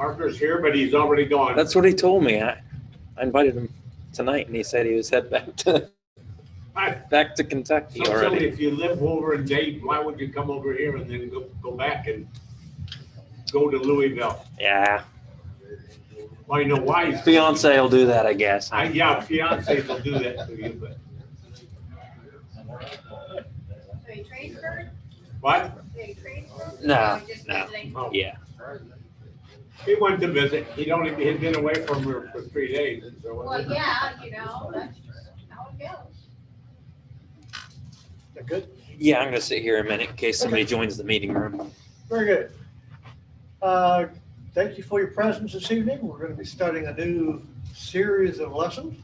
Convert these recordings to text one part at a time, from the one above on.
Parker's here, but he's already gone. That's what he told me. I invited him tonight, and he said he was head back to Kentucky So already. silly, if you live over in Dayton, why would you come over here and then go back and go to Louisville? Yeah. Well, you know why? Fiance will do that, I guess. Yeah, fiancés will do that to you, but. So you transferred? What? They transferred? No, Or just no. visiting? Oh. Yeah. He went to visit. He'd been away from her for 3 days. And so. Well, yeah, you know, that's how it goes. That good? Yeah, I'm going to sit here a minute in case somebody joins the meeting room. Very good. Thank you for your presence this evening. We're going to be starting a new series of lessons.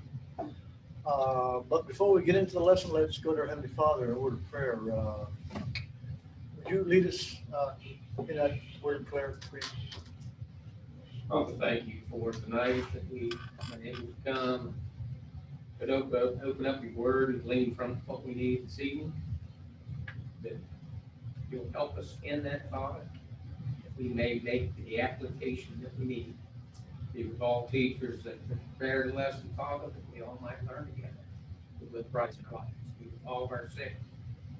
But before we get into the lesson, let's go to our Heavenly Father in a word of prayer. Would you lead us in that word of prayer, please? Father, thank you for tonight that we are able to come, but open up your word and glean from what we need this evening. That you'll help us in that, Father, that we may make the application that we need. Be with all teachers that prepare the lesson, Father, that we all might learn together with Christ in our lives. Be with all of our sick,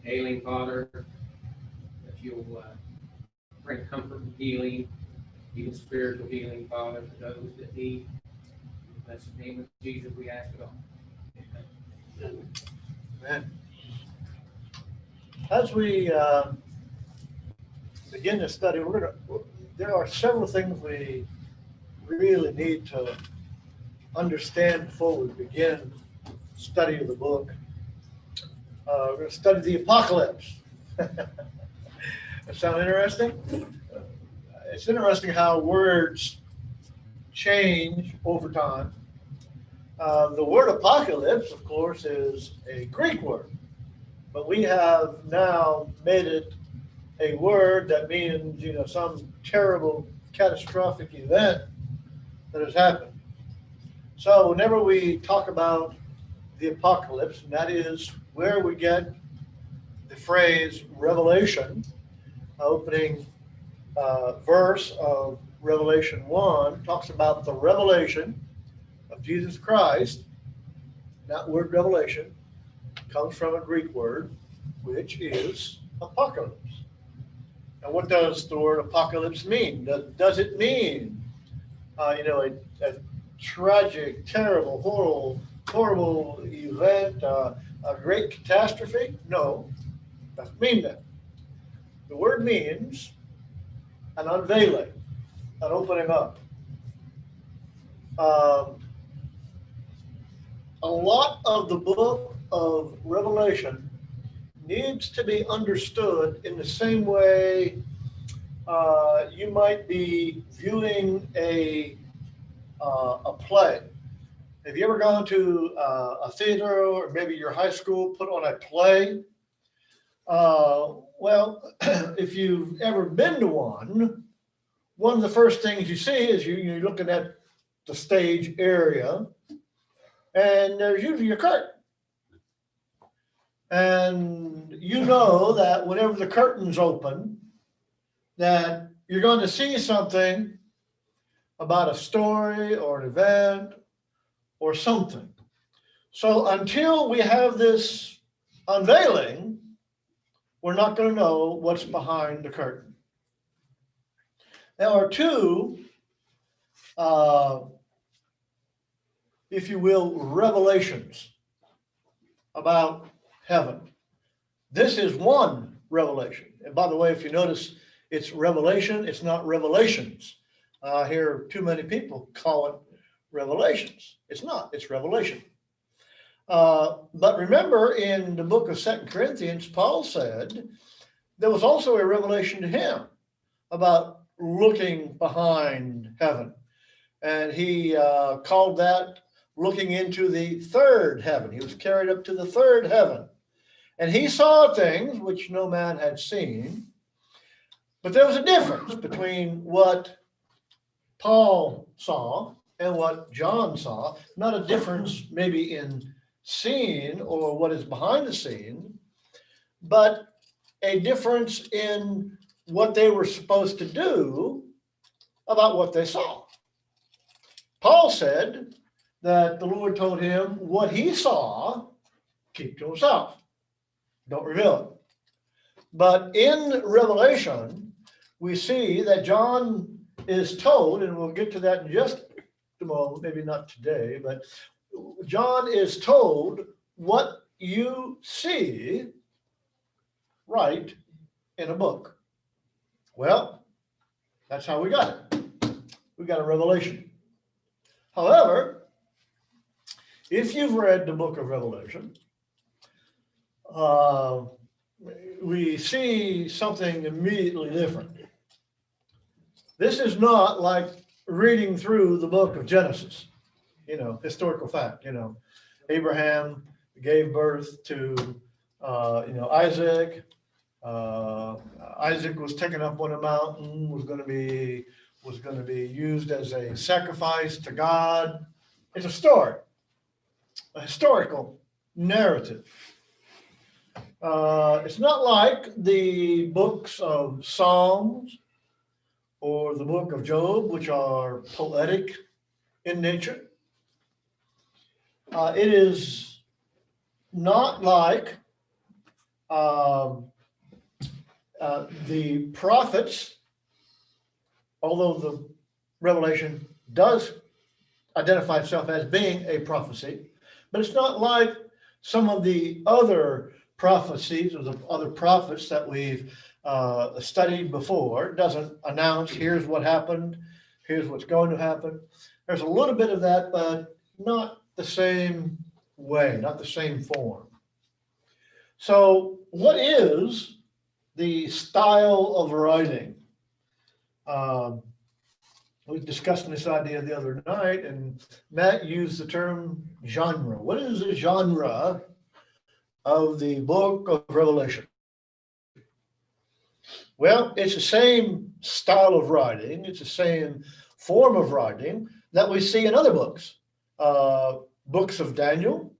ailing, Father, that you'll bring comfort and healing, even spiritual healing, Father, for those that need. In the blessed name of Jesus, we ask it all. Amen. Amen. As we begin this study, there are several things we really need to understand before we begin study of the book. We're going to study the apocalypse. That sound interesting? It's interesting how words change over time. The word apocalypse, of course, is a Greek word, but we have now made it a word that means, some terrible, catastrophic event that has happened. So whenever we talk about the apocalypse, and that is where we get the phrase Revelation, opening verse of Revelation 1 talks about the revelation of Jesus Christ. That word revelation comes from a Greek word, which is apocalypse. Now, what does the word apocalypse mean? Does it mean, a tragic, terrible, horrible event, a great catastrophe? No, it doesn't mean that. The word means an unveiling, an opening up. A lot of the book of Revelation needs to be understood in the same way you might be viewing a play. Have you ever gone to a theater, or maybe your high school put on a play? Well, if you've ever been to one of the first things you see is you're looking at the stage area, and there's usually a curtain. And you know that whenever the curtain's open, that you're going to see something about a story or an event or something. So until we have this unveiling, we're not going to know what's behind the curtain. There are two, if you will, revelations about heaven. This is one revelation. And by the way, if you notice, it's revelation, it's not revelations. I hear too many people call it revelations. It's not, it's revelation. But remember in the book of 2 Corinthians, Paul said there was also a revelation to him about looking behind heaven. And he called that looking into the third heaven. He was carried up to the third heaven. And he saw things which no man had seen. But there was a difference between what Paul saw and what John saw. Not a difference maybe in seeing or what is behind the scene, but a difference in what they were supposed to do about what they saw. Paul said that the Lord told him what he saw, keep to himself. Don't reveal it. But in Revelation, we see that John is told, and we'll get to that in just a moment, maybe not today, but John is told what you see, write in a book. Well, that's how we got it. We got a revelation. However, if you've read the book of Revelation, we see something immediately different. This is not like reading through the book of Genesis, historical fact. Abraham gave birth to, Isaac. Isaac was taken up on a mountain, was going to be used as a sacrifice to God. It's a story, a historical narrative. It's not like the books of Psalms or the book of Job, which are poetic in nature. It is not like the prophets, although the Revelation does identify itself as being a prophecy, but it's not like some of the other prophecies or the other prophets that we've studied before. It doesn't announce, here's what happened, here's what's going to happen. There's a little bit of that, but not the same way, not the same form. So what is the style of writing? We discussed this idea the other night, and Matt used the term genre. What is the genre of the book of Revelation? Well, it's the same style of writing. It's the same form of writing that we see in other books. Books of Daniel,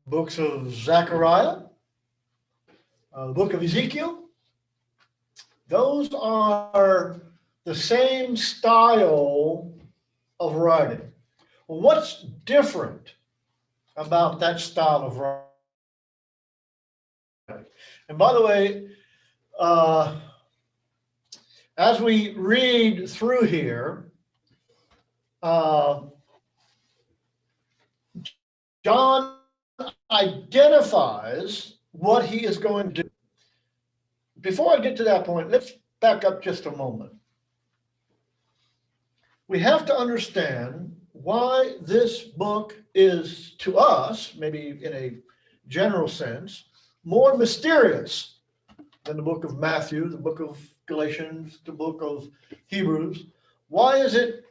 books of Zechariah, the book of Ezekiel. Those are the same style of writing. Well, what's different about that style of writing? And by the way, as we read through here, John identifies what he is going to do. Before I get to that point, let's back up just a moment. We have to understand why this book is, to us, maybe in a general sense, more mysterious than the book of Matthew, the book of Galatians, the book of Hebrews. Why is it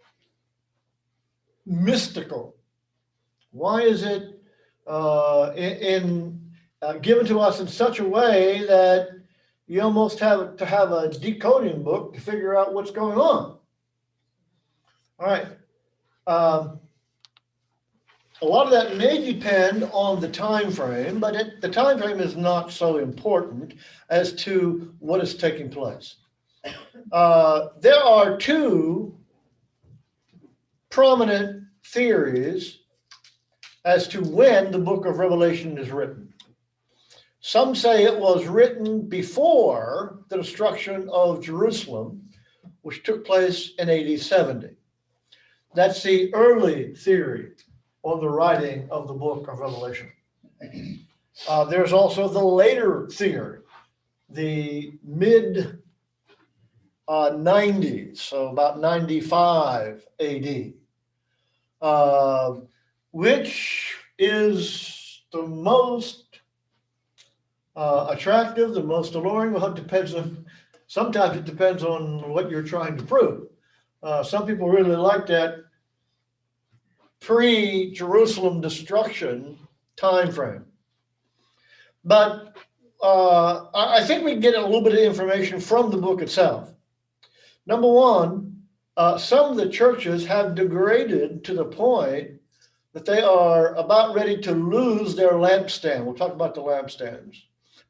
mystical? Why is it given to us in such a way that you almost have to have a decoding book to figure out what's going on? All right. A lot of that may depend on the time frame, but the time frame is not so important as to what is taking place. There are two prominent theories as to when the book of Revelation is written. Some say it was written before the destruction of Jerusalem, which took place in AD 70. That's the early theory on the writing of the book of Revelation. There's also the later theory, the mid 90s, so about 95 AD, which is the most attractive, the most alluring? Well, it depends on, sometimes it depends on what you're trying to prove. Some people really like that pre-Jerusalem destruction time frame. But I think we can get a little bit of information from the book itself. Number one, some of the churches have degraded to the point that they are about ready to lose their lampstand. We'll talk about the lampstands.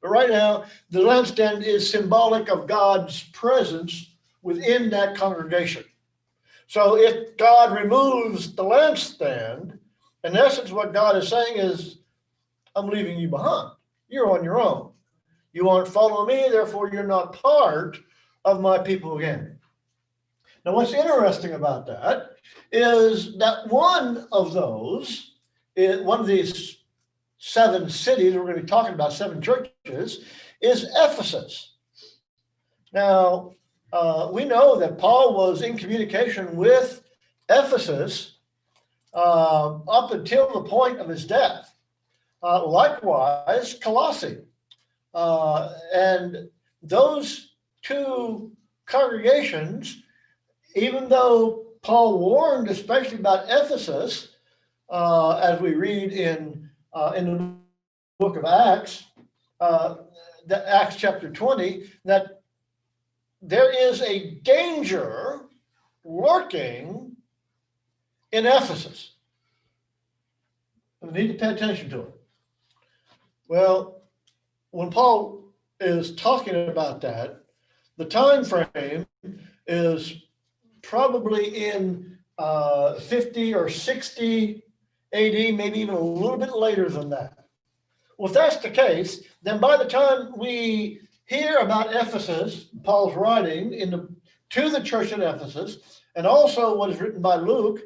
But right now, the lampstand is symbolic of God's presence within that congregation. So if God removes the lampstand, in essence, what God is saying is, I'm leaving you behind. You're on your own. You aren't following me, therefore you're not part of my people again. Now, what's interesting about that is that one of these 7 cities, we're going to be talking about 7 churches, is Ephesus. Now, we know that Paul was in communication with Ephesus up until the point of his death. Likewise, Colossae. And those 2 congregations, even though Paul warned especially about Ephesus, as we read in the book of Acts, Acts chapter 20, that there is a danger lurking in Ephesus. We need to pay attention to it. Well, when Paul is talking about that, the time frame is probably in 50 or 60 AD, maybe even a little bit later than that. Well, if that's the case, then by the time we hear about Ephesus, Paul's writing to the church at Ephesus, and also what is written by Luke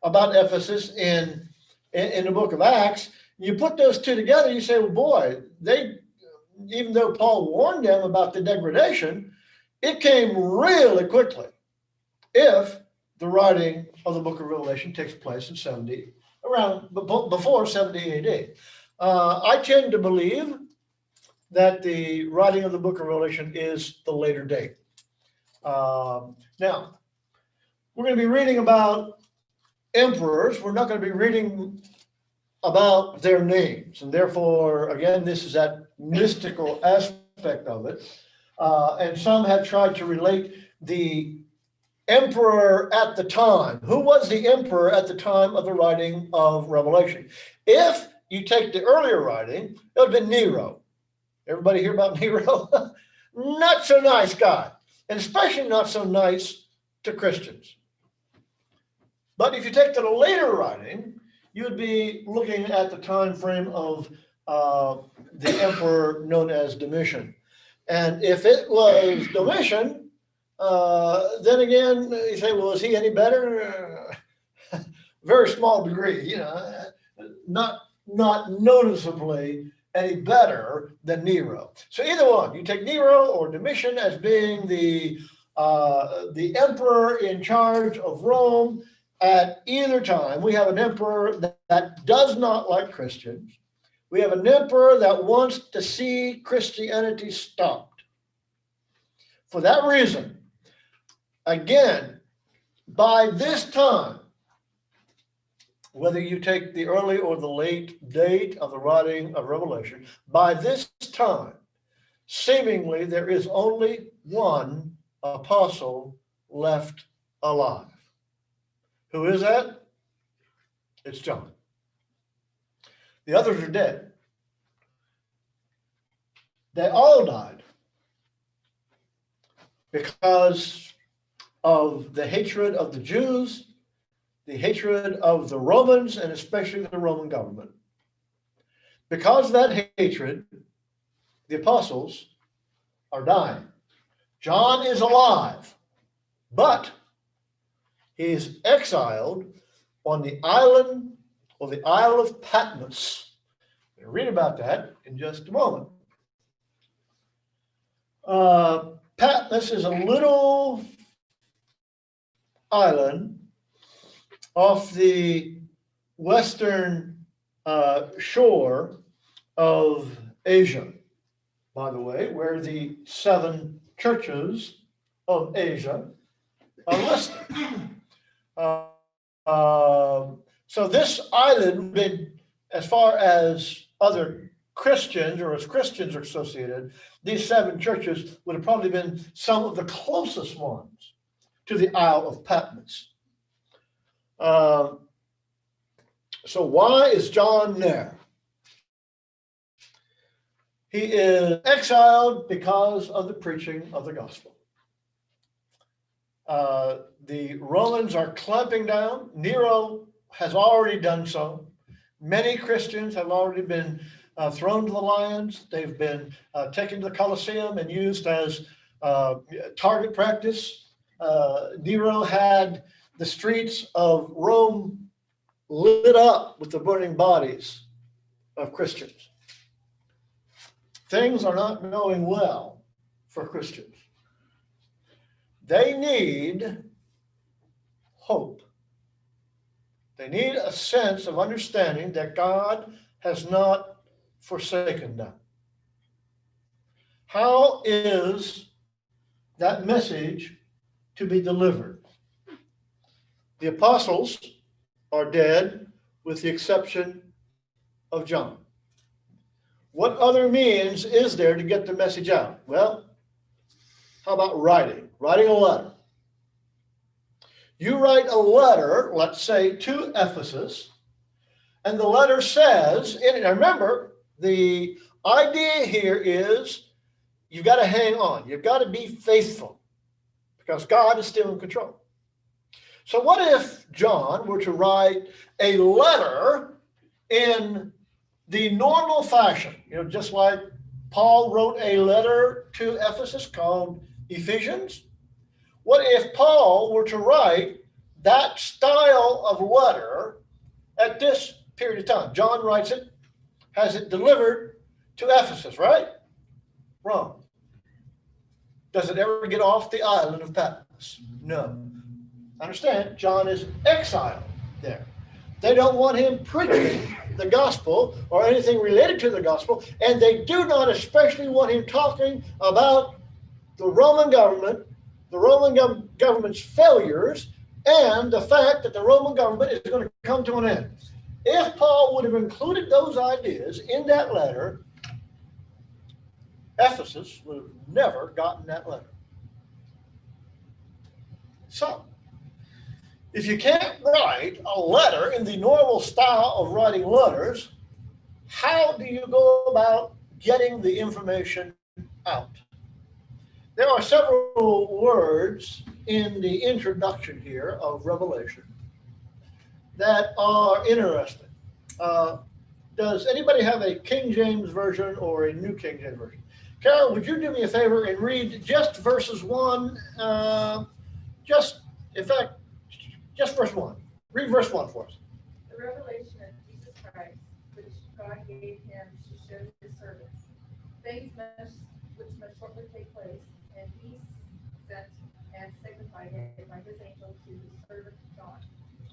about Ephesus in the book of Acts, you put those 2 together, you say, well, boy, even though Paul warned them about the degradation, it came really quickly if the writing of the book of Revelation takes place in before 70 AD. I tend to believe that the writing of the book of Revelation is the later date. Now, we're going to be reading about emperors. We're not going to be reading about their names. And therefore, again, this is that mystical aspect of it. And some have tried to relate the emperor at the time. Who was the emperor at the time of the writing of Revelation? If you take the earlier writing, it would have been Nero. Everybody hear about Nero? Not so nice guy, and especially not so nice to Christians. But if you take the later writing, you would be looking at the time frame of the emperor known as Domitian. And if it was Domitian, then again, you say, well, is he any better? Very small degree, not noticeably any better than Nero. So either one, you take Nero or Domitian as being the emperor in charge of Rome at either time. We have an emperor that does not like Christians. We have an emperor that wants to see Christianity stopped. For that reason, again, by this time, whether you take the early or the late date of the writing of Revelation, by this time, seemingly there is only one apostle left alive. Who is that? It's John. The others are dead. They all died because of the hatred of the Jews, the hatred of the Romans, and especially the Roman government. Because of that hatred, the apostles are dying. John is alive, but he is exiled on the island or the Isle of Patmos. We'll read about that in just a moment. Patmos is a little island off the western shore of Asia, by the way, where the 7 churches of Asia are listed. So this island, as far as other Christians or as Christians are associated, these 7 churches would have probably been some of the closest ones to the Isle of Patmos. So why is John there? He is exiled because of the preaching of the gospel. The Romans are clamping down. Nero has already done so. Many Christians have already been thrown to the lions. They've been taken to the Colosseum and used as target practice. Nero had the streets of Rome lit up with the burning bodies of Christians. Things are not going well for Christians. They need hope. They need a sense of understanding that God has not forsaken them. How is that message to be delivered? The apostles are dead, with the exception of John. What other means is there to get the message out? Well, how about writing a letter? You write a letter, let's say, to Ephesus, and the letter says, and remember, the idea here is you've got to hang on. You've got to be faithful because God is still in control. So what if John were to write a letter in the normal fashion, just like Paul wrote a letter to Ephesus called Ephesians? What if Paul were to write that style of letter at this period of time? John writes it, has it delivered to Ephesus, right? Wrong. Does it ever get off the island of Patmos? No. Understand, John is exiled there. They don't want him preaching the gospel or anything related to the gospel, and they do not especially want him talking about the Roman government, the Roman government's failures, and the fact that the Roman government is going to come to an end. If Paul would have included those ideas in that letter, Ephesus would have never gotten that letter. So, if you can't write a letter in the normal style of writing letters, how do you go about getting the information out? There are several words in the introduction here of Revelation that are interesting. Does anybody have a King James Version or a New King James Version? Carol, would you do me a favor and read just verses 1, just verse 1. Read verse 1 for us. The revelation of Jesus Christ, which God gave him to show his servants, things which must shortly take place, and he sent and signified it by his angel to his servant John.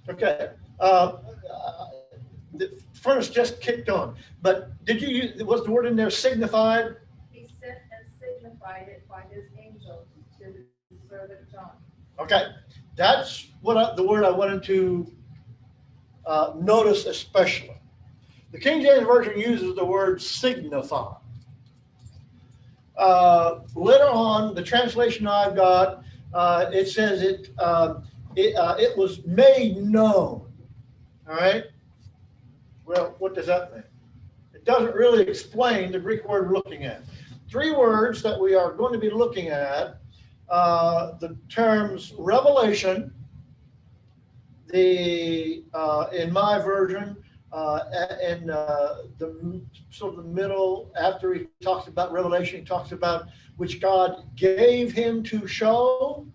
Okay. The furnace just kicked on, but was the word in there signified? He sent and signified it by his angel to his servant John. Okay. That's the word I wanted to notice especially. The King James Version uses the word signify. Later on, the translation I've got, it says it was made known. All right? Well, what does that mean? It doesn't really explain the Greek word we're looking at. 3 words that we are going to be looking at. The terms revelation, in my version, and the sort of the middle, after he talks about revelation, he talks about which God gave him to show,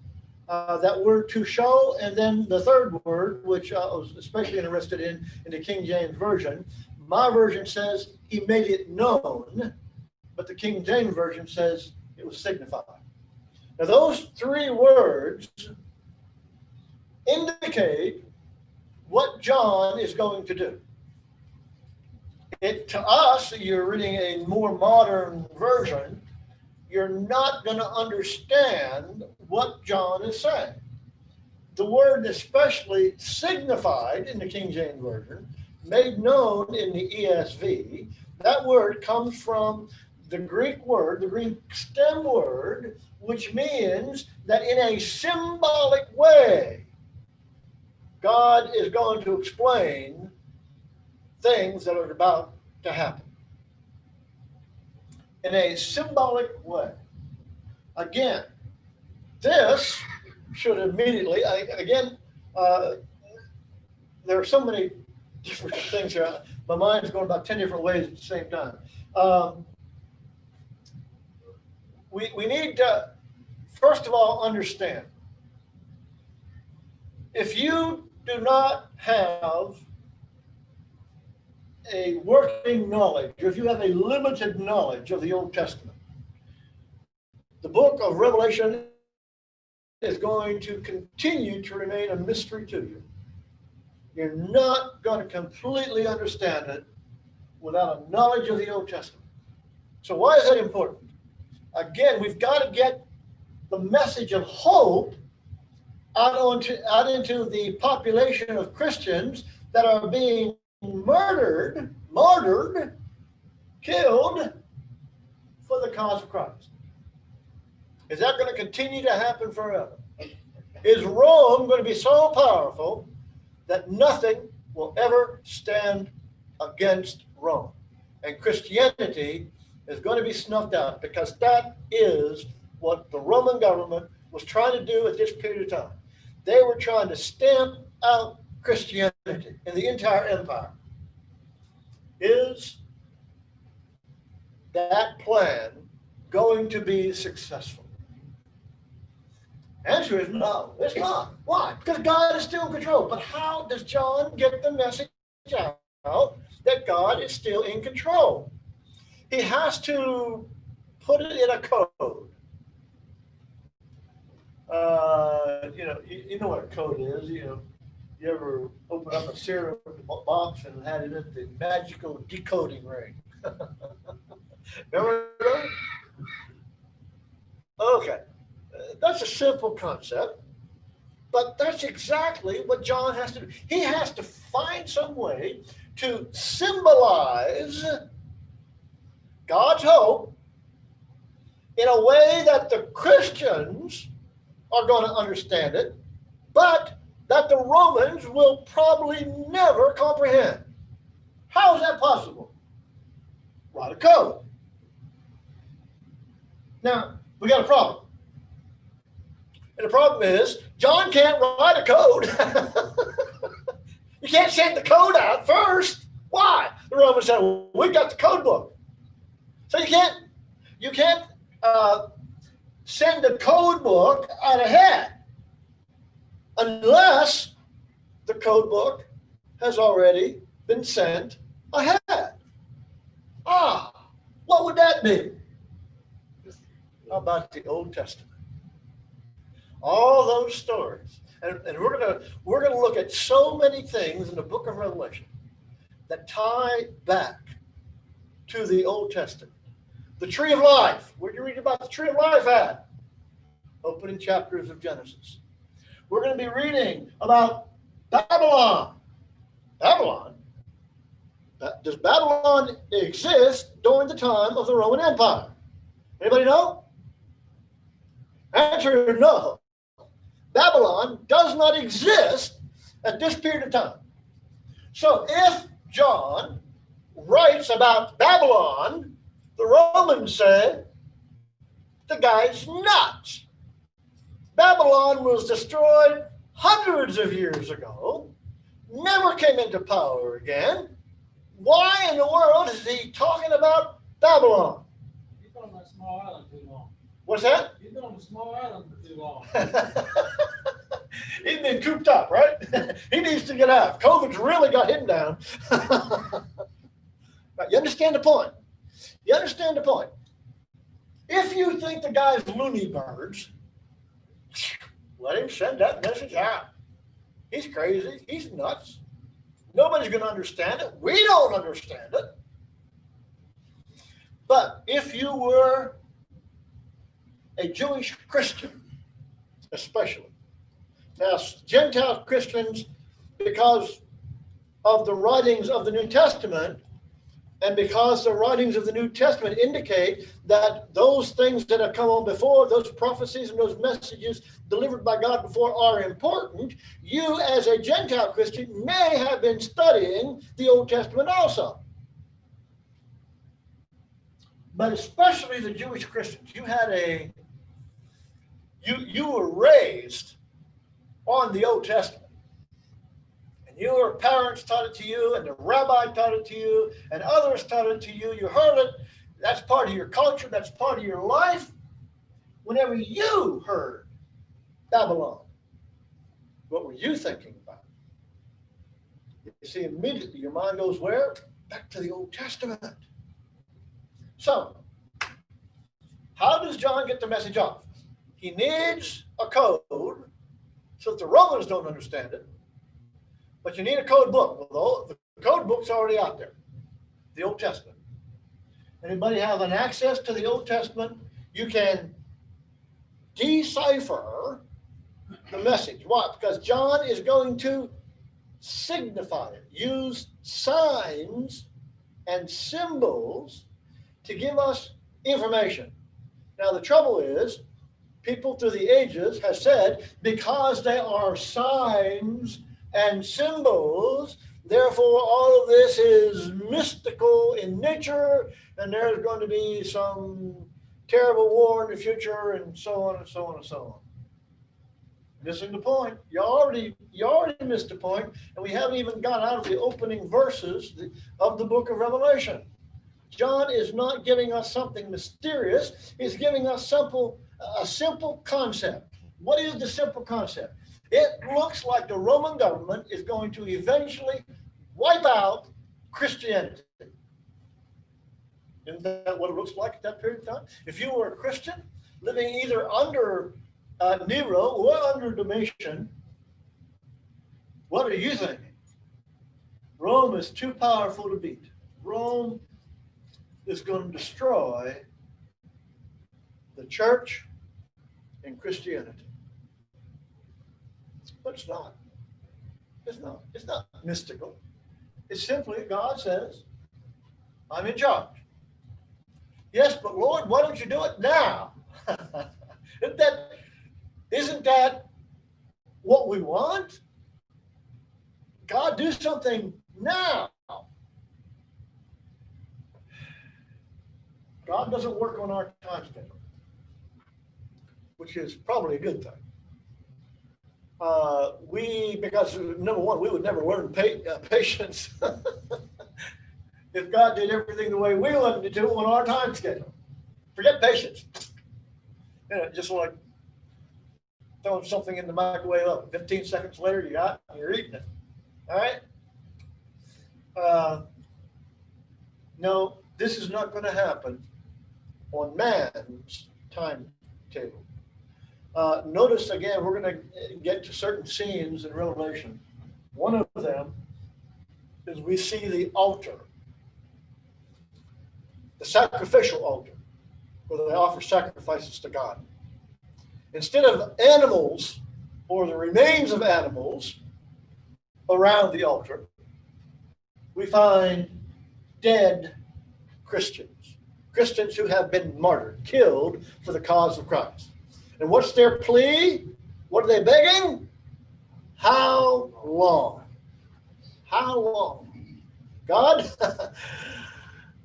that word to show, and then the third word, which I was especially interested in the King James Version. My version says he made it known, but the King James Version says it was signified. Now, those 3 words indicate what John is going to do. to us, you're reading a more modern version, you're not going to understand what John is saying. The word especially signified in the King James Version, made known in the ESV, that word comes from the Greek word, the Greek stem word, which means that in a symbolic way, God is going to explain things that are about to happen. In a symbolic way. Again, this should immediately, there are so many different things here. My mind's going about 10 different ways at the same time. We need to, first of all, understand. If you do not have a working knowledge, or if you have a limited knowledge of the Old Testament, the book of Revelation is going to continue to remain a mystery to you. You're not going to completely understand it without a knowledge of the Old Testament. So why is that important? Again, we've got to get the message of hope out into the population of Christians that are being martyred, killed for the cause of Christ. Is that going to continue to happen forever? Is Rome going to be so powerful that nothing will ever stand against Rome? And Christianity is going to be snuffed out, because that is what the Roman government was trying to do at this period of time. They were trying to stamp out Christianity in the entire empire. Is that plan going to be successful? Answer is no, it's not. Why? Because God is still in control. But how does John get the message out that God is still in control? He has to put it in a code. You know what a code is. You ever open up a cereal box and had it in the magical decoding ring? Remember that? Okay. That's a simple concept, but that's exactly what John has to do. He has to find some way to symbolize God's hope in a way that the Christians are going to understand it, but that the Romans will probably never comprehend. How is that possible? Write a code. Now, we got a problem. And the problem is, John can't write a code. You can't send the code out first. Why? The Romans said, well, we got the code book. So you can't send the code book out ahead unless the code book has already been sent ahead. What would that be? How about the Old Testament? All those stories. And we're gonna look at so many things in the book of Revelation that tie back to the Old Testament. The tree of life. Where'd you read about the tree of life at? Opening chapters of Genesis. We're going to be reading about Babylon. Babylon? Does Babylon exist during the time of the Roman Empire? Anybody know? Answer, no. Babylon does not exist at this period of time. So if John writes about Babylon, the Romans said, the guy's nuts. Babylon was destroyed hundreds of years ago, never came into power again. Why in the world is he talking about Babylon? He's been on that small island too long. What's that? He's been on the small island for too long. He's been cooped up, right? He needs to get out. COVID's really got him down. Right, you understand the point? You understand the point? If you think the guy's loony birds, let him send that message out. He's crazy. He's nuts. Nobody's going to understand it. We don't understand it. But if you were a Jewish Christian, especially, now Gentile Christians, because of the writings of the New Testament, and because the writings of the New Testament indicate that those things that have come on before, those prophecies and those messages delivered by God before are important, you as a Gentile Christian may have been studying the Old Testament also. But especially the Jewish Christians, you were raised on the Old Testament. And your parents taught it to you, and the rabbi taught it to you, and others taught it to you. You heard it. That's part of your culture. That's part of your life. Whenever you heard Babylon, what were you thinking about? You see, immediately your mind goes where? Back to the Old Testament. So, how does John get the message off? He needs a code so that the Romans don't understand it. But you need a code book. Well, the code book's already out there, the Old Testament. Anybody have an access to the Old Testament? You can decipher the message. Why? Because John is going to signify it, use signs and symbols to give us information. Now, the trouble is, people through the ages have said, because they are signs and symbols, therefore all of this is mystical in nature, and there's going to be some terrible war in the future, and so on and so on and so on. Missing the point. You already missed the point, and we haven't even got out of the opening verses of the book of Revelation. John is not giving us something mysterious. He's giving us a simple concept. What is the simple concept? It looks like the Roman government is going to eventually wipe out Christianity. Isn't that what it looks like at that period of time? If you were a Christian living either under Nero or under Domitian, what are you thinking? Rome is too powerful to beat. Rome is going to destroy the church and Christianity. But it's not. It's not. It's not mystical. It's simply God says, I'm in charge. Yes, but Lord, why don't you do it now? Isn't that what we want? God, do something now. God doesn't work on our time schedule, which is probably a good thing. Because number one, we would never learn patience if God did everything the way we wanted to do on our time schedule. Forget patience. Just like throwing something in the microwave up. 15 seconds later, you're eating it. All right? No, this is not going to happen on man's timetable. Notice again, we're going to get to certain scenes in Revelation. One of them is we see the altar, the sacrificial altar, where they offer sacrifices to God. Instead of animals or the remains of animals around the altar, we find dead Christians, Christians who have been martyred, killed for the cause of Christ. And what's their plea? What are they begging? How long? How long? God,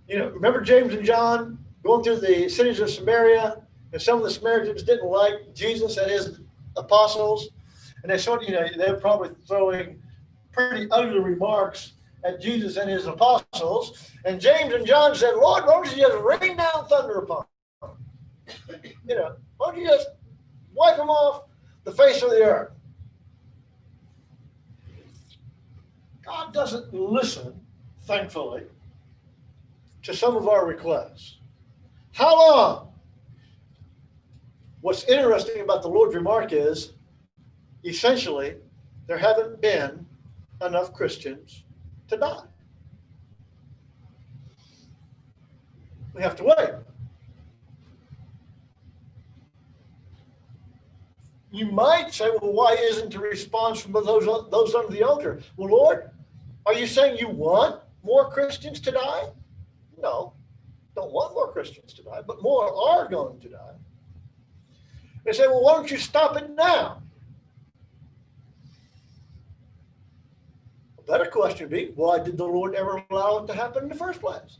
remember James and John going through the cities of Samaria, and some of the Samaritans didn't like Jesus and his apostles, and they were probably throwing pretty ugly remarks at Jesus and his apostles. And James and John said, Lord, why don't you just rain down thunder upon them? Why don't you just wipe them off the face of the earth? God doesn't listen, thankfully, to some of our requests. How long? What's interesting about the Lord's remark is, essentially, there haven't been enough Christians to die. We have to wait. You might say, well, why isn't a response from those under the altar? Well, Lord, are you saying you want more Christians to die? No, don't want more Christians to die, but more are going to die. They say, well, why don't you stop it now? A better question would be, why did the Lord ever allow it to happen in the first place?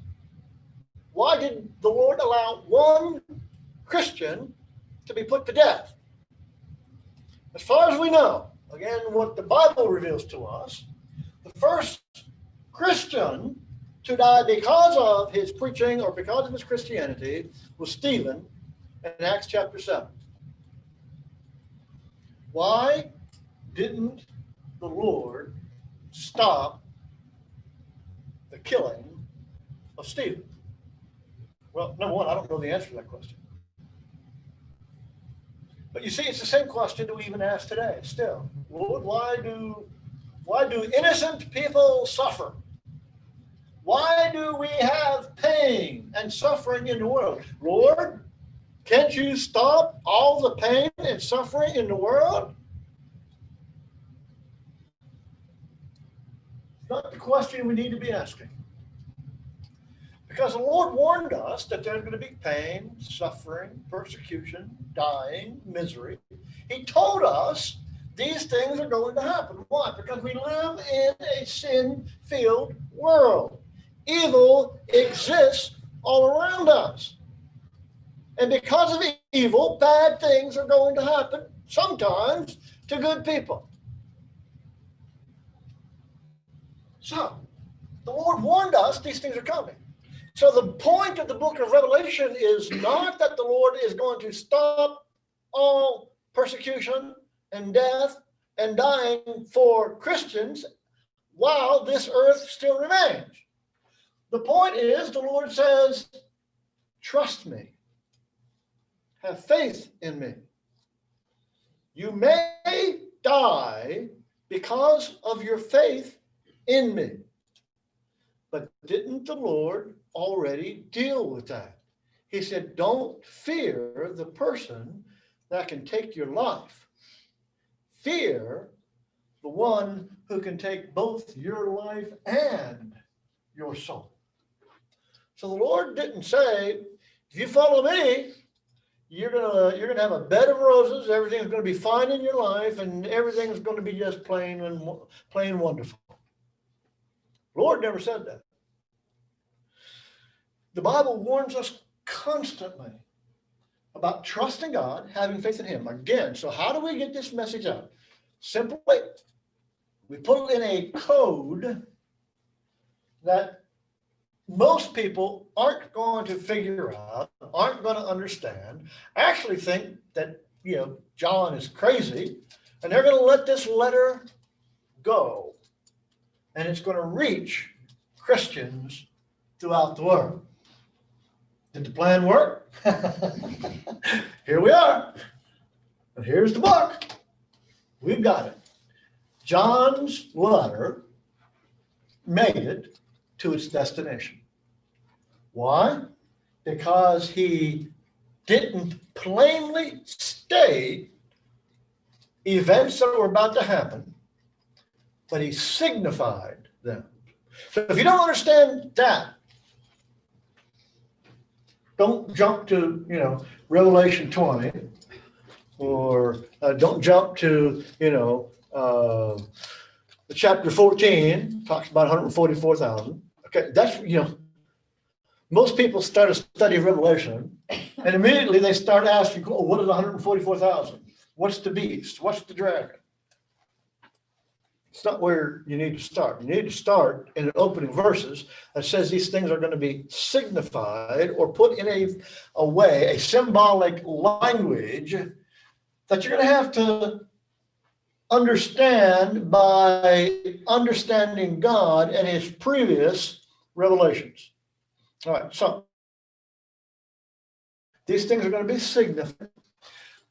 Why did the Lord allow one Christian to be put to death? As far as we know, again, what the Bible reveals to us, the first Christian to die because of his preaching or because of his Christianity was Stephen in Acts chapter 7. Why didn't the Lord stop the killing of Stephen? Well, number one, I don't know the answer to that question. But you see, it's the same question that we even ask today still. Lord, why do innocent people suffer? Why do we have pain and suffering in the world? Lord, can't you stop all the pain and suffering in the world? It's not the question we need to be asking. Because the Lord warned us that there's going to be pain, suffering, persecution, dying, misery. He told us these things are going to happen. Why? Because we live in a sin-filled world. Evil exists all around us. And because of evil, bad things are going to happen, sometimes to good people. So, the Lord warned us these things are coming. So the point of the book of Revelation is not that the Lord is going to stop all persecution and death and dying for Christians while this earth still remains. The point is, the Lord says, trust me. Have faith in me. You may die because of your faith in me. But didn't the Lord already deal with that? He said, don't fear the person that can take your life. Fear the one who can take both your life and your soul. So the Lord didn't say, if you follow me, you're gonna have a bed of roses, everything's gonna be fine in your life, and everything's gonna be just plain wonderful. The Lord never said that. The Bible warns us constantly about trusting God, having faith in Him. Again, so how do we get this message out? Simply, we put in a code that most people aren't going to figure out, aren't going to understand, actually think that, John is crazy, and they're going to let this letter go. And it's going to reach Christians throughout the world. Did the plan work? Here we are. And here's the book. We've got it. John's letter made it to its destination. Why? Because he didn't plainly state events that were about to happen, but he signified them. So if you don't understand that, don't jump to, Revelation 20, or don't jump to, chapter 14, talks about 144,000. Okay, that's, most people start a study of Revelation, and immediately they start asking, oh, what is 144,000? What's the beast? What's the dragon? It's not where you need to start. You need to start in the opening verses that says these things are going to be signified or put in a symbolic language that you're going to have to understand by understanding God and His previous revelations. All right, so these things are going to be significant.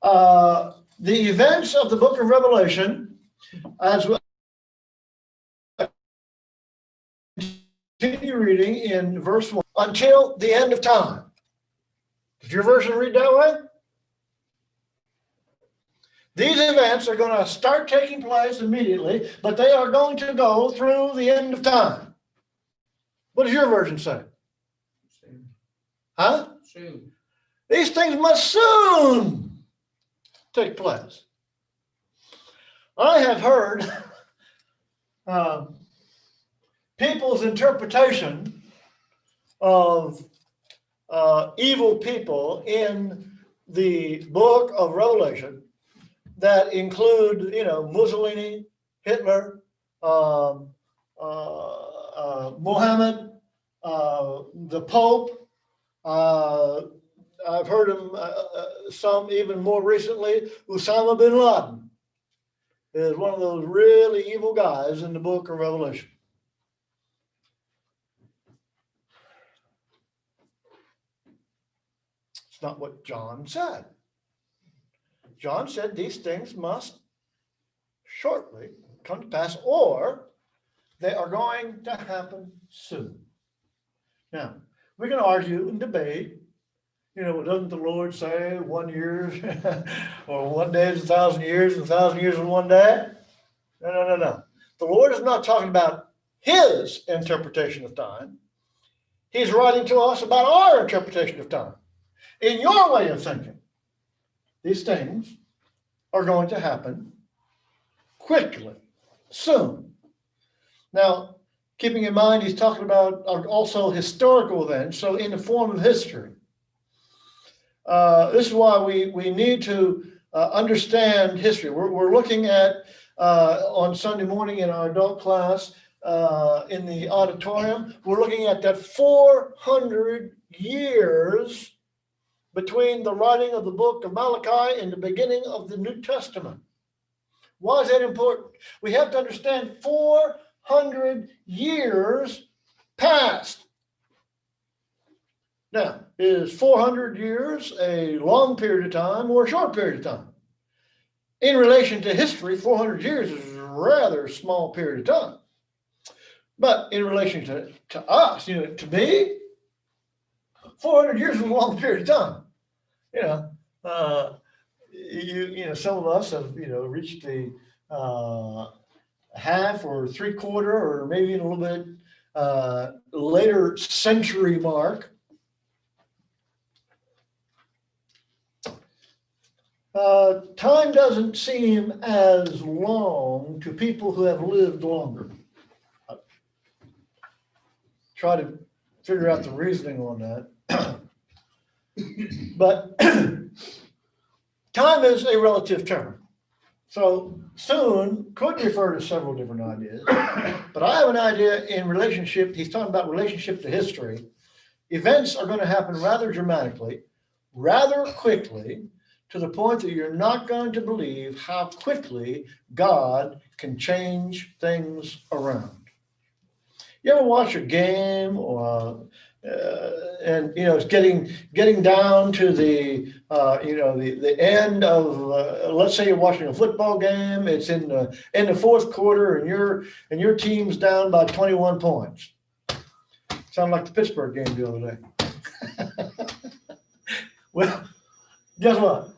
The events of the book of Revelation, as well. Continue reading in verse 1. until the end of time. Does your version read that way? These events are going to start taking place immediately, but they are going to go through the end of time. What does your version say? Soon. Huh? Soon. These things must soon take place. I have heard people's interpretation of evil people in the book of Revelation that include, Mussolini, Hitler, Muhammad, the Pope. I've heard him, some even more recently, Osama bin Laden is one of those really evil guys in the book of Revelation. It's not what John said. John said these things must shortly come to pass, or they are going to happen soon. Now, we can argue and debate, doesn't the Lord say 1 year or 1 day is 1,000 years and 1,000 years is 1 day? No. The Lord is not talking about his interpretation of time. He's writing to us about our interpretation of time. In your way of thinking, these things are going to happen quickly, soon. Now, keeping in mind, he's talking about also historical events, so in the form of history. This is why we need to understand history. We're looking at, on Sunday morning in our adult class, in the auditorium, we're looking at that 400 years between the writing of the book of Malachi and the beginning of the New Testament. Why is that important? We have to understand 400 years passed. Now, is 400 years a long period of time or a short period of time? In relation to history, 400 years is a rather small period of time. But in relation to us, to me, 400 years is a long period of time. Some of us have, reached the half or three-quarter or maybe a little bit later century mark. Time doesn't seem as long to people who have lived longer. Try to figure out the reasoning on that. But time is a relative term. So soon could refer to several different ideas. But I have an idea in relationship, he's talking about relationship to history. Events are going to happen rather dramatically, rather quickly, to the point that you're not going to believe how quickly God can change things around. You ever watch a game or and it's getting down to the the end of let's say you're watching a football game, it's in the fourth quarter and your team's down by 21 points. Sound like the Pittsburgh game the other day. Well, guess what?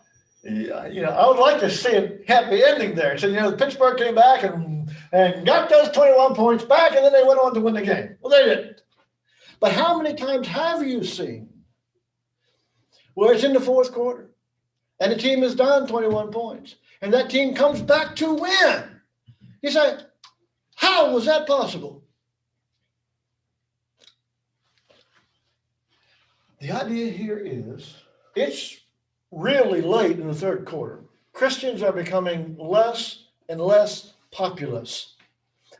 I would like to see a happy ending there. So, the Pittsburgh came back and got those 21 points back, and then they went on to win the game. Well, they didn't. But how many times have you seen where it's in the fourth quarter and the team is down 21 points and that team comes back to win? You say, how was that possible? The idea here is it's really late in the third quarter. Christians are becoming less and less populous.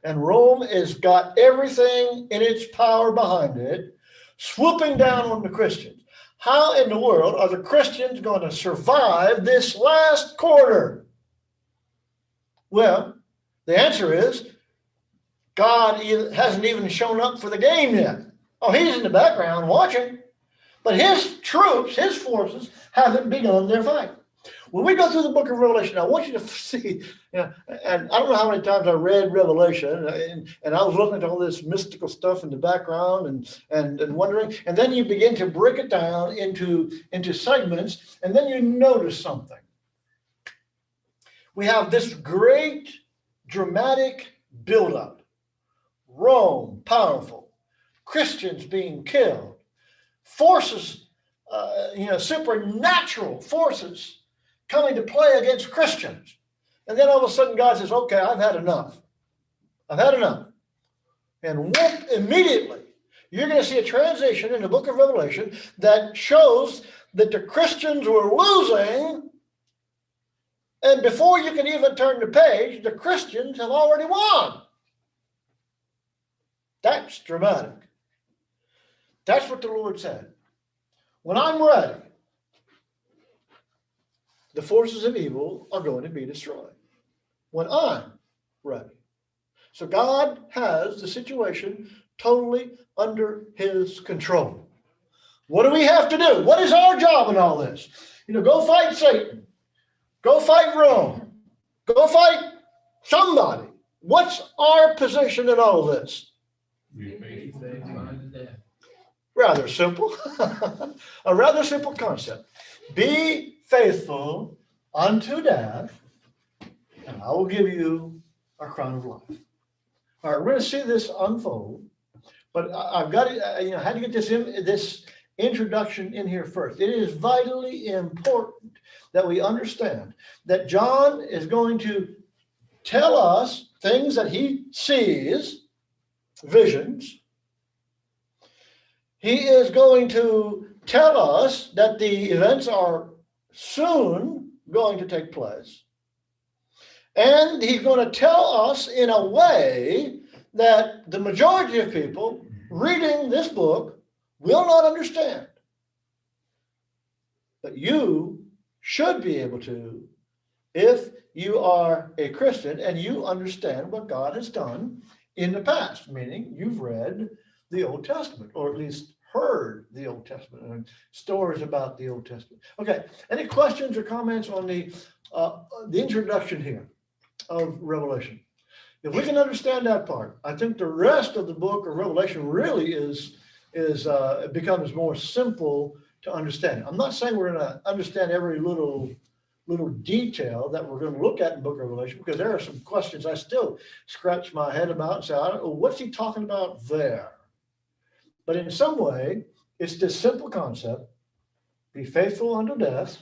And Rome has got everything in its power behind it, swooping down on the Christians. How in the world are the Christians going to survive this last quarter? Well, the answer is God hasn't even shown up for the game yet. Oh, he's in the background watching. But his troops, his forces, haven't begun their fight. When we go through the book of Revelation, I want you to see, and I don't know how many times I read Revelation, and I was looking at all this mystical stuff in the background and wondering, and then you begin to break it down into segments, and then you notice something. We have this great dramatic buildup. Rome, powerful. Christians being killed. Forces, supernatural forces coming to play against Christians. And then all of a sudden God says, okay, I've had enough. I've had enough. And immediately, you're going to see a transition in the book of Revelation that shows that the Christians were losing. And before you can even turn the page, the Christians have already won. That's dramatic. That's what the Lord said. When I'm ready, the forces of evil are going to be destroyed. When I'm ready. So God has the situation totally under his control. What do we have to do? What is our job in all this? Go fight Satan. Go fight Rome. Go fight somebody. What's our position in all of this? Rather simple. A rather simple concept. Be faithful unto death, and I will give you a crown of life. All right, we're going to see this unfold, but I've got to, I had to get this introduction in here first. It is vitally important that we understand that John is going to tell us things that he sees, visions. He is going to tell us that the events are soon going to take place. And he's going to tell us in a way that the majority of people reading this book will not understand. But you should be able to, if you are a Christian and you understand what God has done in the past, meaning you've read the Old Testament, or at least heard the Old Testament and stories about the Old Testament. Okay, any questions or comments on the introduction here of Revelation? If we can understand that part, I think the rest of the book of Revelation really it becomes more simple to understand. I'm not saying we're going to understand every little detail that we're going to look at in the book of Revelation, because there are some questions I still scratch my head about and say, I don't know, what's he talking about there? But in some way, it's this simple concept: be faithful unto death,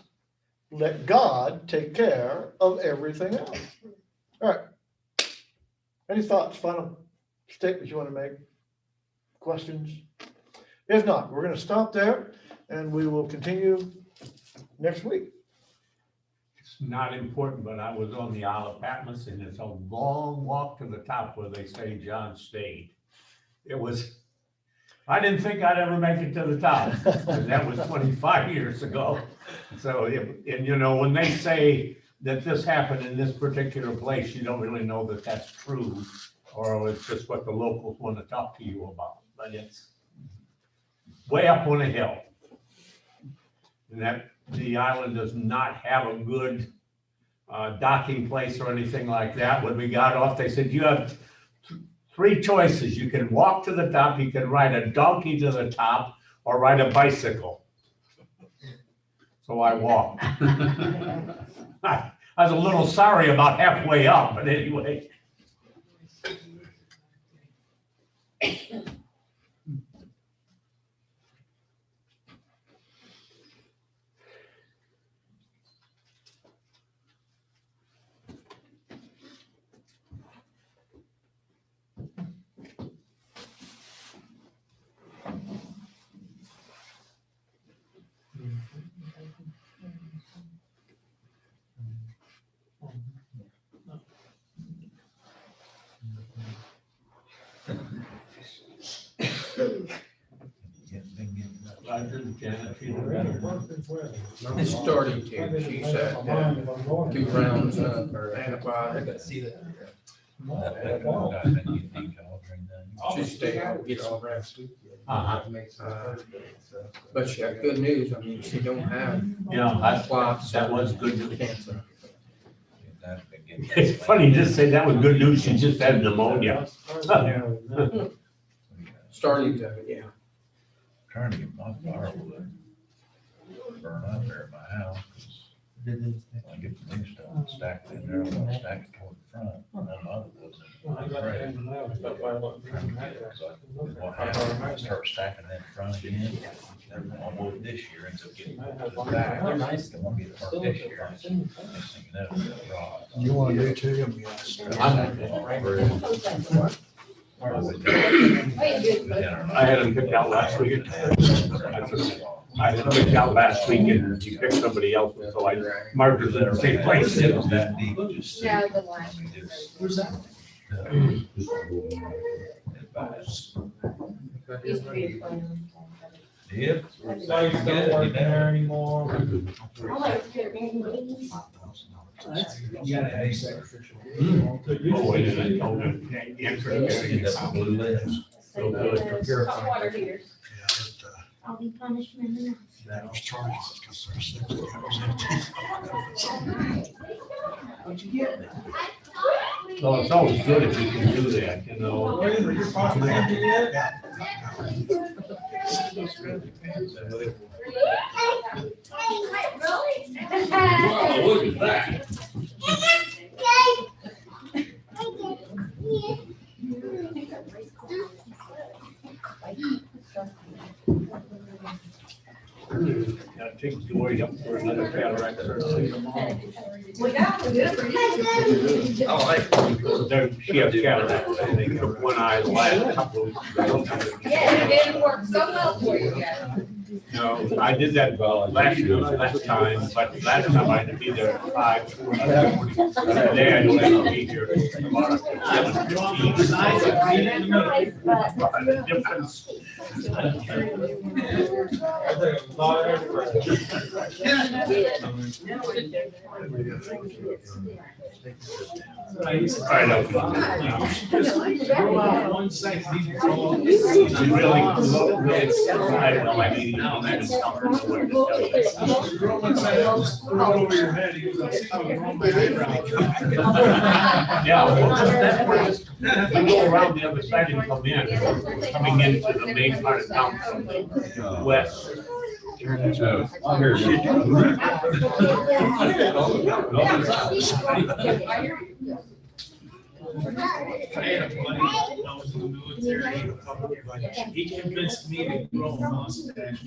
let God take care of everything else. All right. Any thoughts, final statements you want to make? Questions? If not, we're going to stop there and we will continue next week. It's not important, but I was on the Isle of Patmos, and it's a long walk to the top where they say John stayed. I didn't think I'd ever make it to the top, and that was 25 years ago. So, when they say that this happened in this particular place, you don't really know that that's true, or it's just what the locals want to talk to you about. But it's way up on a hill. And that the island does not have a good docking place or anything like that. When we got off, they said, you have three choices. You can walk to the top, you can ride a donkey to the top, or ride a bicycle. So I walked. I was a little sorry about halfway up, but anyway. It's starting to. She said 2 rounds of antibiotics. Just stay out, get some rest. Uh-huh. But she got good news, I mean, she don't have Yeah, clots. that was good news. Cancer. It's funny you just say that was good news. She just had pneumonia. Starting to, yeah. Trying to get my firewood burn up there at my house. 'Cause I get the new stuff and stack it in there, I'm gonna stack it toward the front, and then my other wood's in the front. What happens, I start stacking that front again, then I'll move it this year, ends up getting moved to the back. Then I'll get it burnt this year. Next thing you know, it's raw. You want to do two? I had them picked out last week. I had them picked out last week and you picked somebody else, so I marked it in the same place. It was that deep, just. Yeah, the line. Where's that? Used to be a fun. Yep. Lights don't work there anymore. I like to get meetings. You gotta have sacrificial. Oh, wait a minute. Oh, That's the blue list. So good. Hot water heaters. I'll be punishment enough. So it's always good if you can do that, you know. Your pocket empty yet? Whoa, look at that. Gotta take Joy up for another cataract surgery tomorrow. Well, that was good for you. She has cataract, I think, of one eye the last couple of weeks. Yeah, it didn't work so well for you guys. No, I did that last time, but last time I had to be there at 5:40. Today I don't have to be here tomorrow at 7:15. Difference. I know. You really, I don't know, I mean, I don't know what to tell you. Yeah, well, that's where this- we go around the other side and come in, coming into the main part of town from the west. I had a buddy when I was in the military. He convinced me to grow a mustache,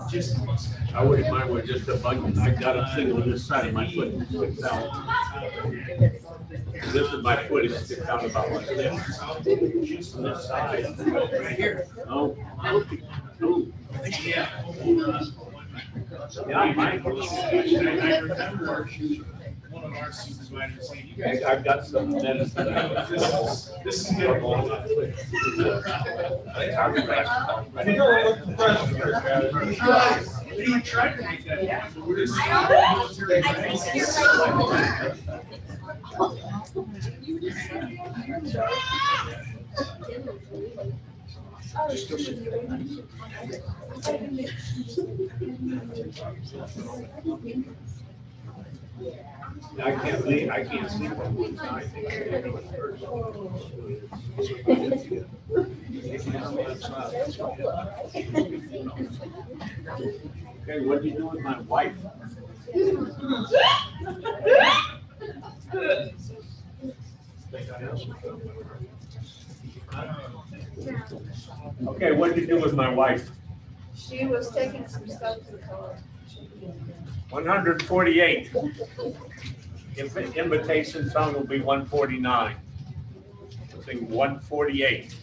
just a mustache. I wouldn't mind with just a button, I got a single on this side of my foot that sticks out. This is my foot, it sticks out about like this. On this side. Right here. Oh, oh. Yeah. Yeah, I might. I remember one of our supervisors saying, you guys. I've got some medicine. This is good. I You don't look professional. He tried to make that. But we're just- I can't leave, I can't sleep on one side. Okay, what do you do with my wife? Okay, what did you do with my wife? She was taking some stuff to color. 148. Invitation song will be 149. Sing 148.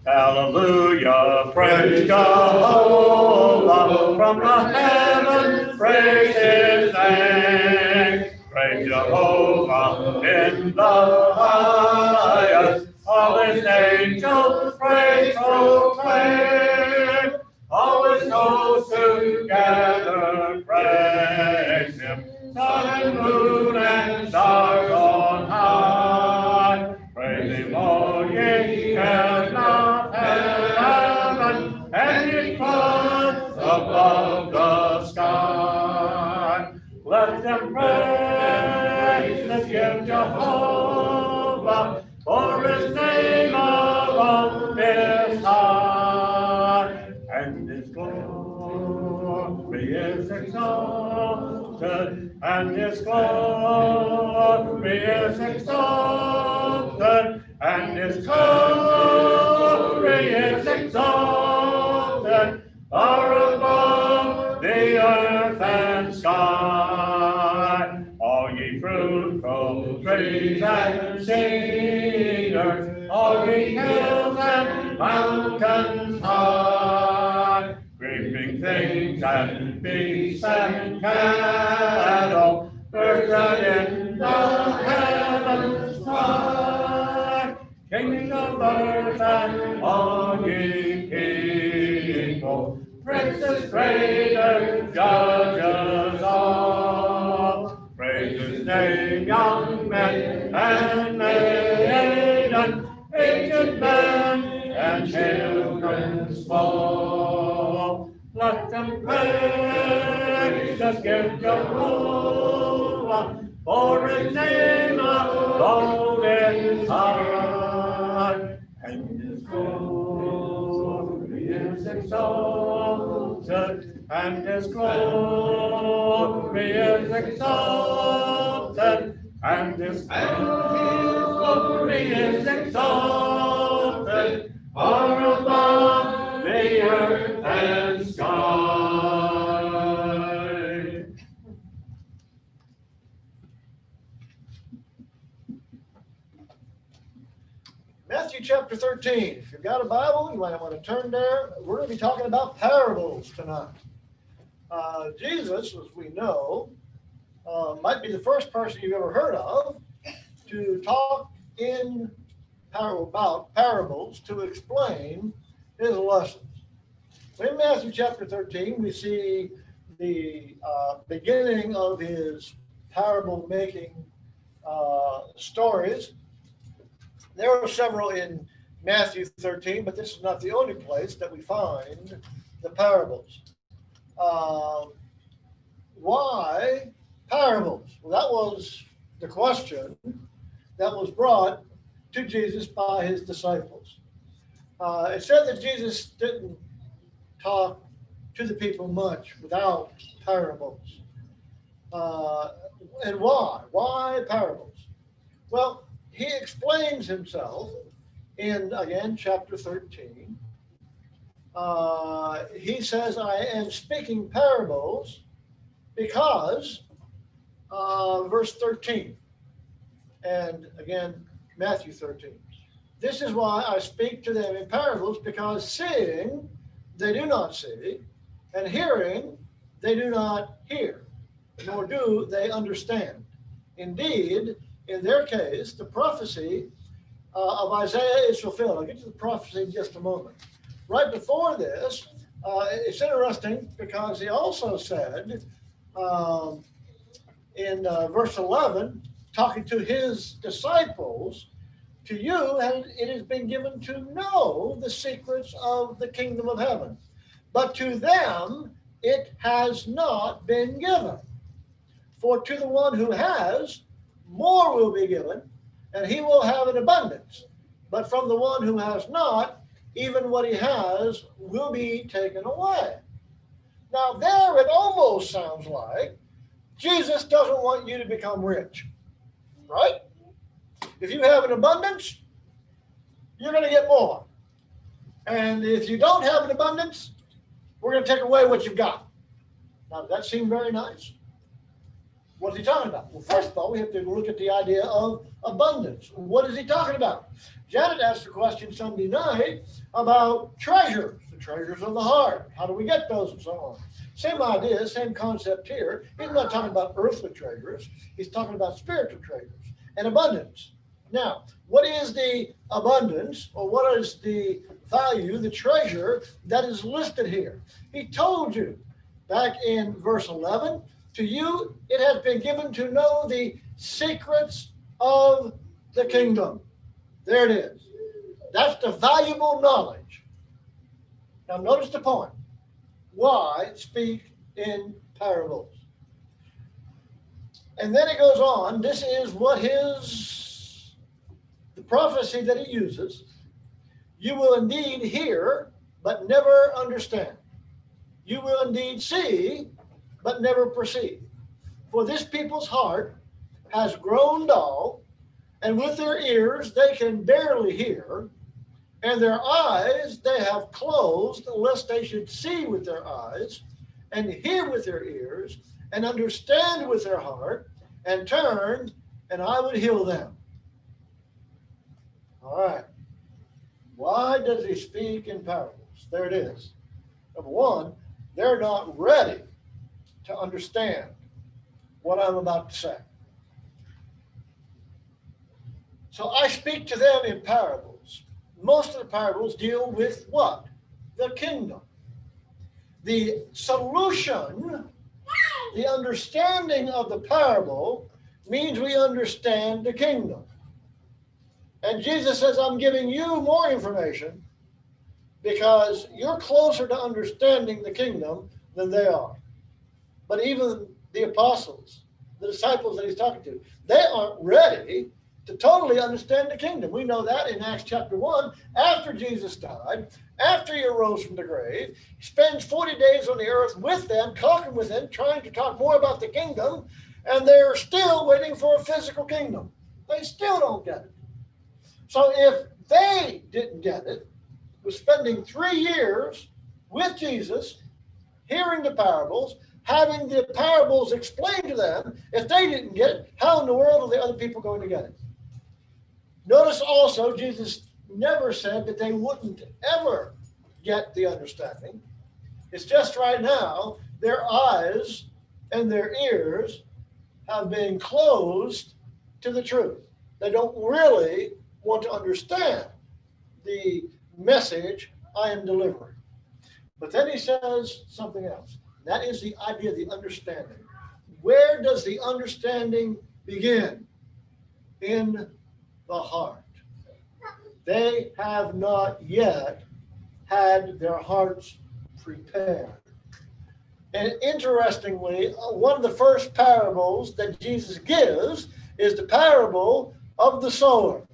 Hallelujah, praise Jehovah, from the heavens, praise his name. Praise Jehovah in the highest, all his angels praise proclaim. All his hosts together praise him, sun and moon and stars let's give Jehovah, for his name alone is high, and his glory is exalted, and his glory is exalted, and his glory is exalted, far above the earth and sky. All ye fruitful trees and cedars, all ye hills and mountains high, creeping things and beasts and cattle, birds that in the heavens fly, kings of earth and all ye people, princes, traders, judges all, praise his name, young men and maidens, aged men and children small. Let them praise, just give Jehovah, for his name alone is high, and his glory is exalted, and his glory is exalted, and his glory is exalted, far above the earth and sky. Matthew chapter 13. If you've got a Bible, you might want to turn there. We're going to be talking about parables tonight. Jesus, as we know, might be the first person you've ever heard of to talk about parables to explain his lessons. In Matthew chapter 13, we see the beginning of his parable making stories. There are several in Matthew 13, but this is not the only place that we find the parables. Why parables? Well, that was the question that was brought to Jesus by his disciples. It said that Jesus didn't talk to the people much without parables. And why? Why parables? Well, he explains himself in, again, chapter 13. He says, I am speaking parables because, verse 13, and again, Matthew 13. This is why I speak to them in parables, because seeing they do not see, and hearing they do not hear, nor do they understand. Indeed, in their case, the prophecy of Isaiah is fulfilled. I'll get to the prophecy in just a moment. Right before this, it's interesting because he also said in verse 11, talking to his disciples, to you it has been given to know the secrets of the kingdom of heaven, but to them it has not been given. For to the one who has, more will be given, and he will have an abundance. But from the one who has not, even what he has will be taken away. Now there it almost sounds like Jesus doesn't want you to become rich, right? If you have an abundance, you're going to get more. And if you don't have an abundance, we're going to take away what you've got. Now, does that seem very nice? What is he talking about? Well, first of all, we have to look at the idea of abundance. What is he talking about? Janet asked a question Sunday night about treasures, the treasures of the heart. How do we get those and so on? Same idea, same concept here. He's not talking about earthly treasures. He's talking about spiritual treasures and abundance. Now, what is the abundance, or what is the value, the treasure that is listed here? He told you back in verse 11, to you it has been given to know the secrets of the kingdom. There it is. That's the valuable knowledge. Now notice the point. Why speak in parables? And then it goes on. This is what the prophecy that he uses. You will indeed hear, but never understand. You will indeed see, but never perceive. For this people's heart has grown dull, and with their ears they can barely hear, and their eyes they have closed, lest they should see with their eyes, and hear with their ears, and understand with their heart, and turn, and I would heal them. All right. Why does he speak in parables? There it is. Number one, they're not ready to understand what I'm about to say. So I speak to them in parables. Most of the parables deal with what? The kingdom. The solution, the understanding of the parable means we understand the kingdom. And Jesus says, I'm giving you more information because you're closer to understanding the kingdom than they are. But even the apostles, the disciples that he's talking to, they aren't ready to totally understand the kingdom. We know that in Acts chapter 1, after Jesus died, after he arose from the grave, he spends 40 days on the earth with them, talking with them, trying to talk more about the kingdom, and they're still waiting for a physical kingdom. They still don't get it. So if they didn't get it, was spending 3 years with Jesus, hearing the parables, having the parables explained to them, if they didn't get it, how in the world are the other people going to get it? Notice also, Jesus never said that they wouldn't ever get the understanding. It's just right now, their eyes and their ears have been closed to the truth. They don't really want to understand the message I am delivering. But then he says something else. That is the idea of the understanding. Where does the understanding begin? In the heart. They have not yet had their hearts prepared. And interestingly, one of the first parables that Jesus gives is the parable of the sower.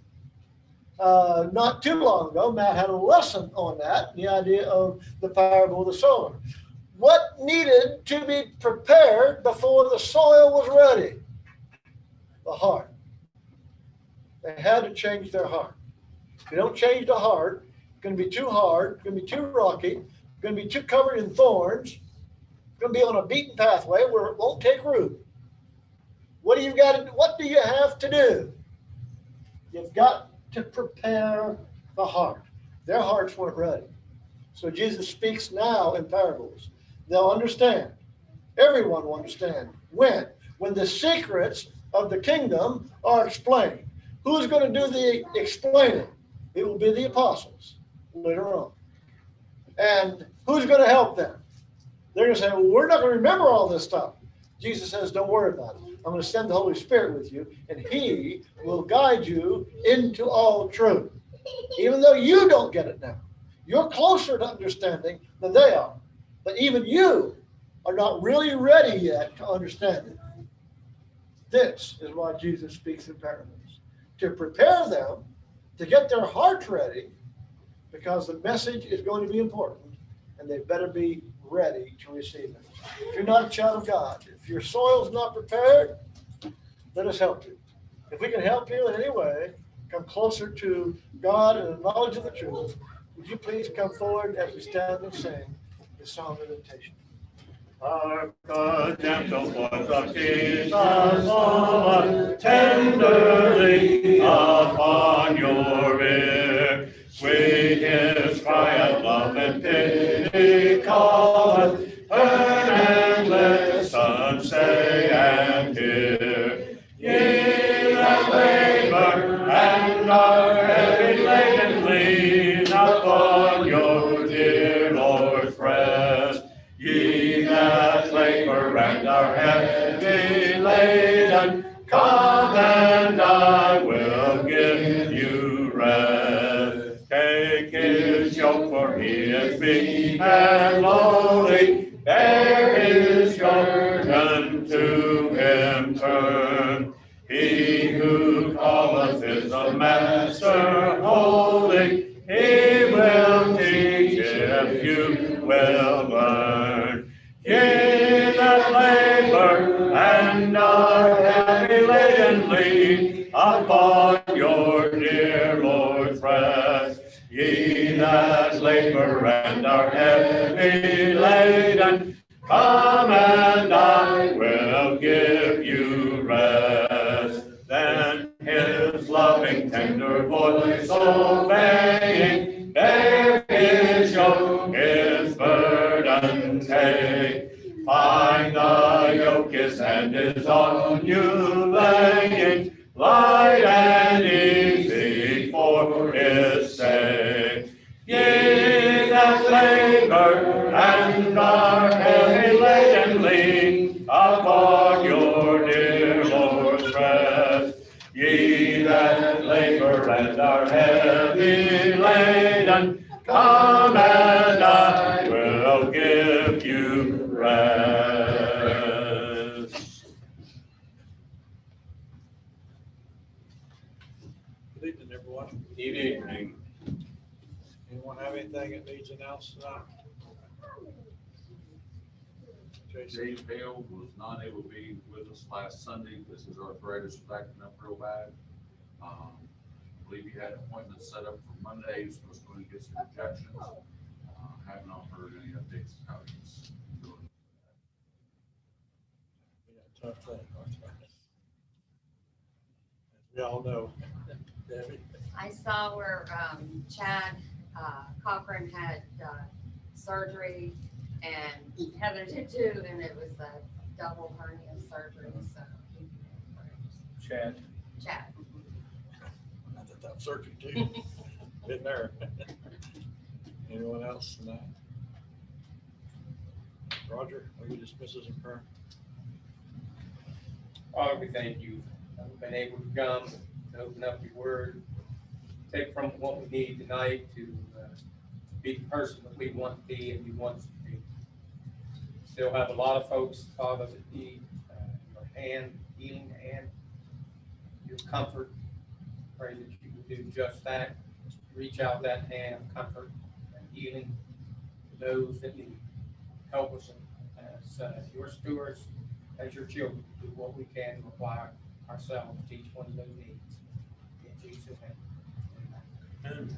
Not too long ago, Matt had a lesson on that, the idea of the parable of the sower. What needed to be prepared before the soil was ready? The heart. They had to change their heart. If you don't change the heart, it's going to be too hard, it's going to be too rocky, it's going to be too covered in thorns, it's going to be on a beaten pathway where it won't take root. What do you have to do? You've got to prepare the heart. Their hearts weren't ready. So Jesus speaks now in parables. They'll understand. Everyone will understand. When? When the secrets of the kingdom are explained. Who's going to do the explaining? It will be the apostles later on. And who's going to help them? They're going to say, well, we're not going to remember all this stuff. Jesus says, don't worry about it. I'm going to send the Holy Spirit with you, and he will guide you into all truth. Even though you don't get it now. You're closer to understanding than they are. But even you are not really ready yet to understand it. This is why Jesus speaks in parables. To prepare them, to get their hearts ready, because the message is going to be important, and they better be ready to receive it. If you're not a child of God, if your soil's not prepared, let us help you. If we can help you in any way, come closer to God and the knowledge of the truth, would you please come forward as we stand and sing this song of invitation? Hark the gentle voice of Jesus, fall tenderly upon your ear. Sweet his cry of love and pity calleth, turn and listen, say and hear. Ye that labor and are heavy laden, lean upon your dear Lord's breast. Ye that labor and are heavy laden, come and I will give you rest. Take his yoke, for he is meek and lowly. Bear his yoke, unto him turn. Jesus is the master holy. He will teach if you will learn. Ye that labor and are heavy laden, lean upon your dear Lord's rest. Ye that labor and are heavy laden, come and I will give you rest. Then his loving tender voice obeying, bear his yoke, his burden take. Find the yoke his hand is on you laying, light and easy for his sake. Ye that labor and are heavy laden, lean upon your dear Lord's rest. Ye that labor and are heavy laden, come and I will give you rest. Good evening, everyone. Good evening. Anyone have anything that needs announced tonight? Jason? Jay Bale was not able to be with us last Sunday. This is arthritis acting up real bad. I believe he had appointments set up for Monday. He's supposed to go and get some injections. Have not heard any updates how he's doing. Yeah, tough thing, arthritis. We all know. Debbie? I saw where Chad Cochran had surgery and Heather did too, and it was a double hernia surgery, so. Chad. Chad. That's a tough surgery too. Been there. Anyone else tonight? Roger, will you dismiss us in prayer? Father, we thank you. We've been able to come, to open up your word, take from what we need tonight to be the person that we want to be and you want us to be. Still have a lot of folks, Father, that need your hand, healing hand, your comfort. Pray that you would do just that. Reach out that hand of comfort and healing to those that need. Help us as your stewards, as your children, do what we can to apply ourselves to each one of those needs. In Jesus' name. Amen.